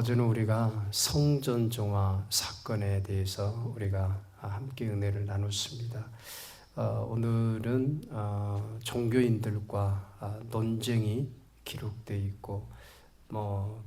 어제는 우리가 성전종화 사건에 대해서 우리가 함께 은혜를 나눴습니다. 오늘은 종교인들과 논쟁이 기록되어 있고,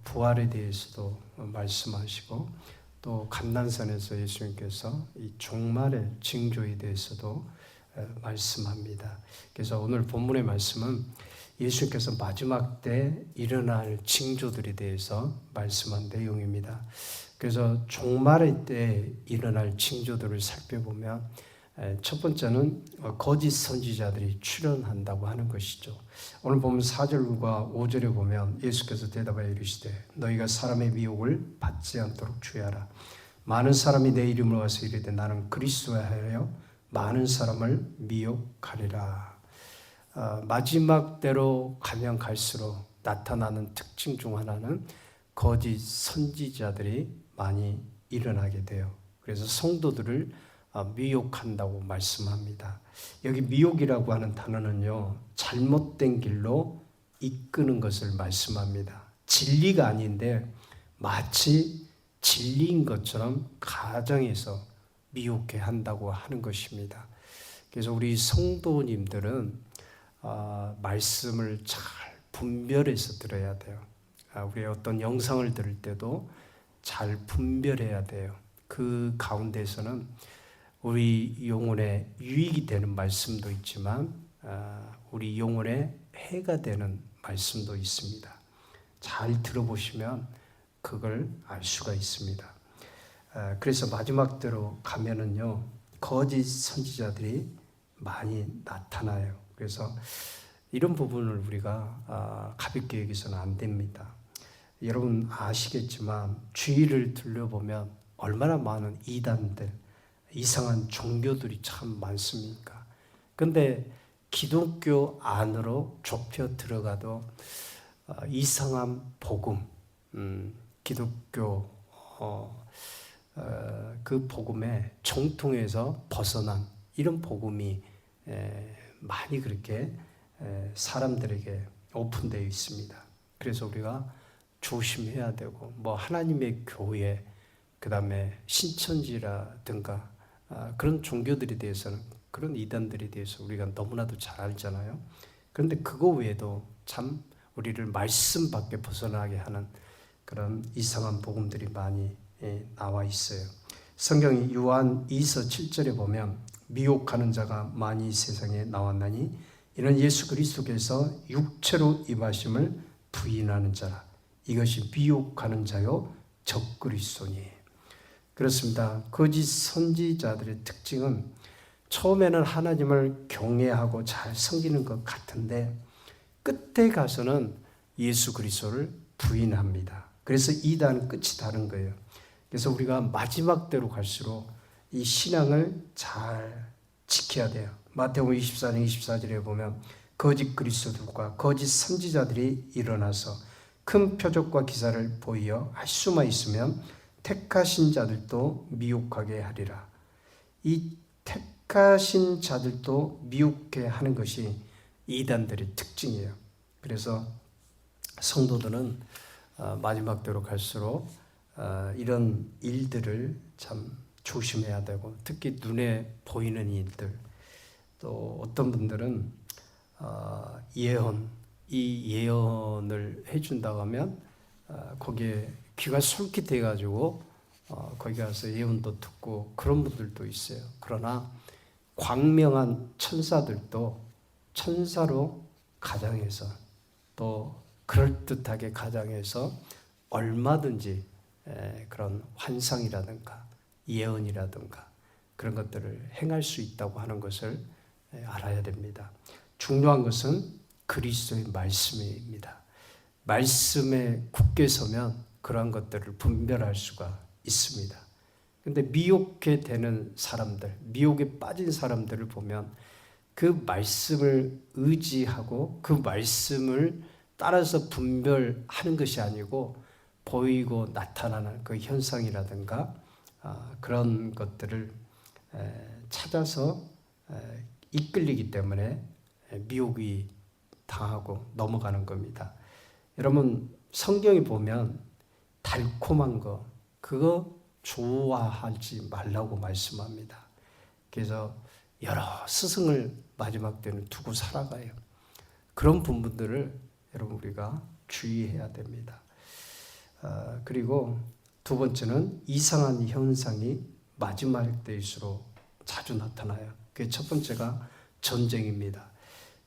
부활에 대해서도 말씀하시고, 또 감난산에서 예수님께서 이 종말의 징조에 대해서도 말씀합니다. 그래서 오늘 본문의 말씀은 예수님께서 마지막 때 일어날 징조들에 대해서 말씀한 내용입니다. 그래서 종말의 때 일어날 징조들을 살펴보면 첫 번째는 거짓 선지자들이 출현한다고 하는 것이죠. 오늘 보면 4절과 5절에 보면 예수께서 대답하여 이르시되 너희가 사람의 미혹을 받지 않도록 주의하라. 많은 사람이 내 이름으로 와서 이르되 나는 그리스도야 하여 많은 사람을 미혹하리라. 마지막 때로 가면 갈수록 나타나는 특징 중 하나는 거짓 선지자들이 많이 일어나게 돼요. 그래서 성도들을 미혹한다고 말씀합니다. 여기 미혹이라고 하는 단어는요, 잘못된 길로 이끄는 것을 말씀합니다. 진리가 아닌데 마치 진리인 것처럼 가정에서 미혹해 한다고 하는 것입니다. 그래서 우리 성도님들은 말씀을 잘 분별해서 들어야 돼요. 우리 어떤 영상을 들을 때도 잘 분별해야 돼요. 그 가운데서는 우리 영혼에 유익이 되는 말씀도 있지만 우리 영혼에 해가 되는 말씀도 있습니다. 잘 들어보시면 그걸 알 수가 있습니다. 그래서 마지막 때로 가면은요, 거짓 선지자들이 많이 나타나요. 그래서 이런 부분을 우리가 가볍게 여기서는 안 됩니다. 여러분 아시겠지만 주위를 둘러보면 얼마나 많은 이단들, 이상한 종교들이 참 많습니까? 근데 기독교 안으로 좁혀 들어가도 이상한 복음, 기독교 그 복음의 정통에서 벗어난 이런 복음이 많이 그렇게 사람들에게 오픈되어 있습니다. 그래서 우리가 조심해야 되고, 하나님의 교회, 그 다음에 신천지라든가 그런 종교들에 대해서는, 그런 이단들에 대해서 우리가 너무나도 잘 알잖아요. 그런데 그거 외에도 참 우리를 말씀 밖에 벗어나게 하는 그런 이상한 복음들이 많이 나와 있어요. 성경이 요한 2서 7절에 보면 미혹하는 자가 많이 세상에 나왔나니 이는 예수 그리스도께서 육체로 임하심을 부인하는 자라. 이것이 미혹하는 자요 적그리스도니. 그렇습니다. 거짓 선지자들의 특징은 처음에는 하나님을 경외하고 잘 섬기는 것 같은데 끝에 가서는 예수 그리스도를 부인합니다. 그래서 이단은 끝이 다른 거예요. 그래서 우리가 마지막 때로 갈수록 이 신앙을 잘 지켜야 돼요. 마태복음 24장 24절에 보면 거짓 그리스도들과 거짓 선지자들이 일어나서 큰 표적과 기사를 보이어 할 수만 있으면 택하신 자들도 미혹하게 하리라. 이 택하신 자들도 미혹해 하는 것이 이단들의 특징이에요. 그래서 성도들은 마지막 때로 갈수록 이런 일들을 참 조심해야 되고, 특히 눈에 보이는 일들, 또 어떤 분들은 이 예언을 해준다고 하면 거기에 귀가 솔깃해가지고 거기 가서 예언도 듣고 그런 분들도 있어요. 그러나 광명한 천사들도 천사로 가장해서, 또 그럴듯하게 가장해서 얼마든지 그런 환상이라든가 예언이라든가 그런 것들을 행할 수 있다고 하는 것을 알아야 됩니다. 중요한 것은 그리스도의 말씀입니다. 말씀에 굳게 서면 그러한 것들을 분별할 수가 있습니다. 그런데 미혹게 되는 사람들, 미혹에 빠진 사람들을 보면 그 말씀을 의지하고 그 말씀을 따라서 분별하는 것이 아니고 보이고 나타나는 그 현상이라든가 그런 것들을 찾아서 이끌리기 때문에 미혹이 당하고 넘어가는 겁니다. 여러분 성경에 보면 달콤한 거 그거 좋아하지 말라고 말씀합니다. 그래서 여러 스승을 마지막 때는 두고 살아가요. 그런 부분들을 여러분 우리가 주의해야 됩니다. 그리고 두 번째는 이상한 현상이 마지막 때일수록 자주 나타나요. 그 첫 번째가 전쟁입니다.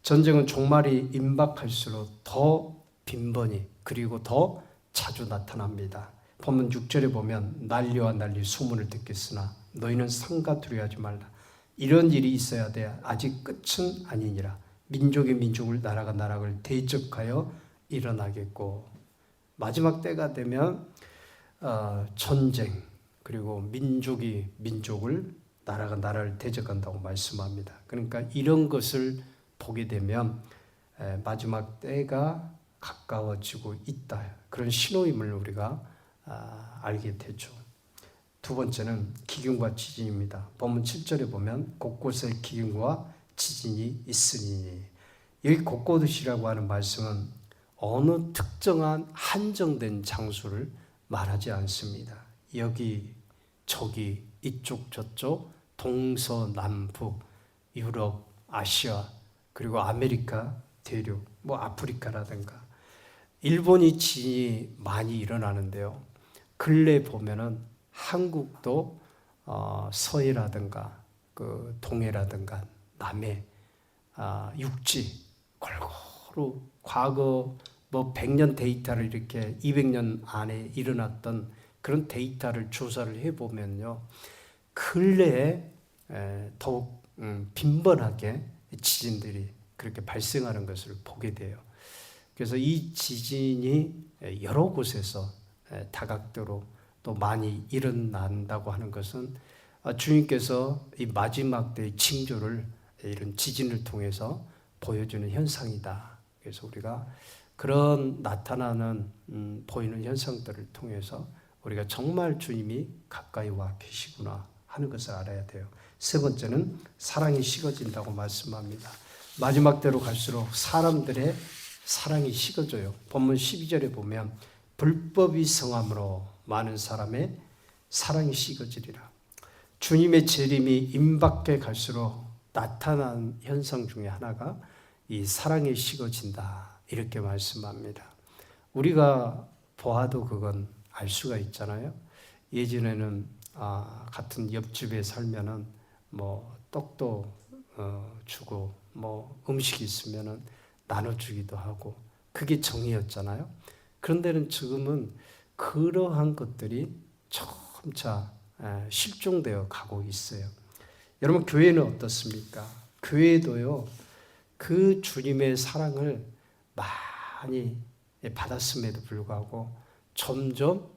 전쟁은 종말이 임박할수록 더 빈번히 그리고 더 자주 나타납니다. 본문 6절에 보면 난리와 난리 소문을 듣겠으나 너희는 상가 두려워하지 말라. 이런 일이 있어야 돼. 아직 끝은 아니니라. 민족이 민족을 나라가 나라를 대적하여 일어나겠고 마지막 때가 되면 전쟁 그리고 민족이 민족을 나라가 나라를 대적한다고 말씀합니다. 그러니까 이런 것을 보게 되면 마지막 때가 가까워지고 있다. 그런 신호임을 우리가 알게 되죠. 두 번째는 기근과 지진입니다. 본문 7절에 보면 곳곳에 기근과 지진이 있으니 여기 곳곳이라고 하는 말씀은 어느 특정한 한정된 장소를 말하지 않습니다. 여기 저기 이쪽 저쪽 동서남북 유럽 아시아 그리고 아메리카 대륙 뭐 아프리카라든가 일본이 지진이 많이 일어나는데요. 근래 보면은 한국도 서해라든가 그 동해라든가 남해 육지 골고루 과거 뭐 100년 데이터를 이렇게 200년 안에 일어났던 그런 데이터를 조사를 해보면요. 근래에 더욱 빈번하게 지진들이 그렇게 발생하는 것을 보게 돼요. 그래서 이 지진이 여러 곳에서 다각도로 또 많이 일어난다고 하는 것은 주님께서 이 마지막 때의 징조를 이런 지진을 통해서 보여주는 현상이다. 그래서 우리가 그런 나타나는 보이는 현상들을 통해서 우리가 정말 주님이 가까이 와 계시구나 하는 것을 알아야 돼요. 세 번째는 사랑이 식어진다고 말씀합니다. 마지막 때로 갈수록 사람들의 사랑이 식어져요. 본문 12절에 보면 불법이 성함으로 많은 사람의 사랑이 식어지리라. 주님의 재림이 임박해 갈수록 나타난 현상 중에 하나가 이 사랑이 식어진다 이렇게 말씀합니다. 우리가 보아도 그건 알 수가 있잖아요. 예전에는 같은 옆집에 살면은 뭐 떡도 주고 뭐 음식이 있으면은 나눠주기도 하고 그게 정이었잖아요. 그런데는 지금은 그러한 것들이 점차 실종되어 가고 있어요. 여러분 교회는 어떻습니까? 교회도요 그 주님의 사랑을 많이 받았음에도 불구하고 점점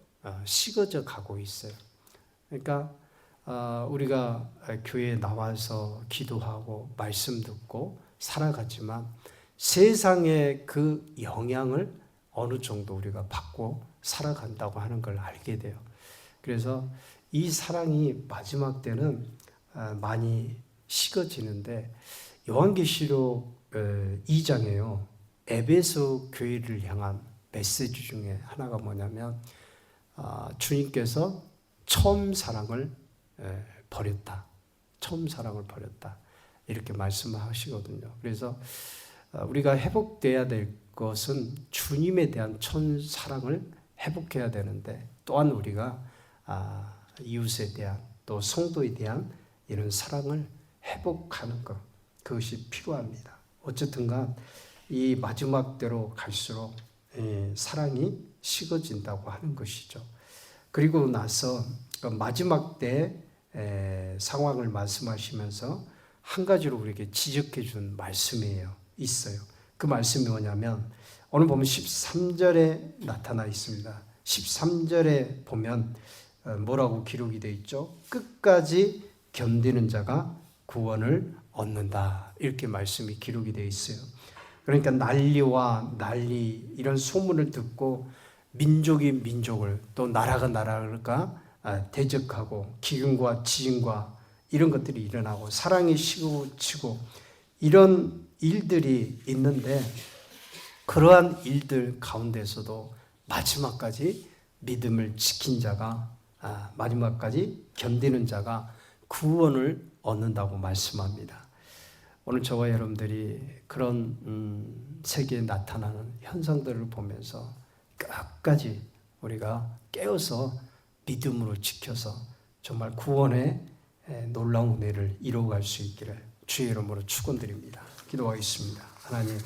식어져 가고 있어요. 그러니까 우리가 교회에 나와서 기도하고 말씀 듣고 살아가지만 세상의 그 영향을 어느 정도 우리가 받고 살아간다고 하는 걸 알게 돼요. 그래서 이 사랑이 마지막 때는 많이 식어지는데 요한계시록 2장에요. 에베소 교회를 향한 메시지 중에 하나가 뭐냐면 주님께서 처음 사랑을 버렸다. 처음 사랑을 버렸다. 이렇게 말씀하시거든요. 그래서 우리가 회복돼야 될 것은 주님에 대한 첫 사랑을 회복해야 되는데 또한 우리가 이웃에 대한 또 성도에 대한 이런 사랑을 회복하는 것 그것이 필요합니다. 어쨌든간 이 마지막 때로 갈수록 사랑이 식어진다고 하는 것이죠. 그리고 나서 마지막 때 상황을 말씀하시면서 한 가지로 우리에게 지적해 준 말씀이에요. 있어요. 그 말씀이 뭐냐면 오늘 보면 13절에 나타나 있습니다. 13절에 보면 뭐라고 기록이 되어 있죠? 끝까지 견디는 자가 구원을 얻는다. 이렇게 말씀이 기록이 되어 있어요. 그러니까 난리와 난리 이런 소문을 듣고 민족이 민족을 또 나라가 나라가 대적하고 기근과 지진과 이런 것들이 일어나고 사랑이 식어지고 이런 일들이 있는데 그러한 일들 가운데서도 마지막까지 믿음을 지킨 자가 마지막까지 견디는 자가 구원을 얻는다고 말씀합니다. 오늘 저와 여러분들이 그런 세계에 나타나는 현상들을 보면서 끝까지 우리가 깨어서 믿음으로 지켜서 정말 구원의 놀라운 은혜를 이루어갈 수 있기를 주의 이름으로 축원드립니다. 기도하겠습니다. 하나님,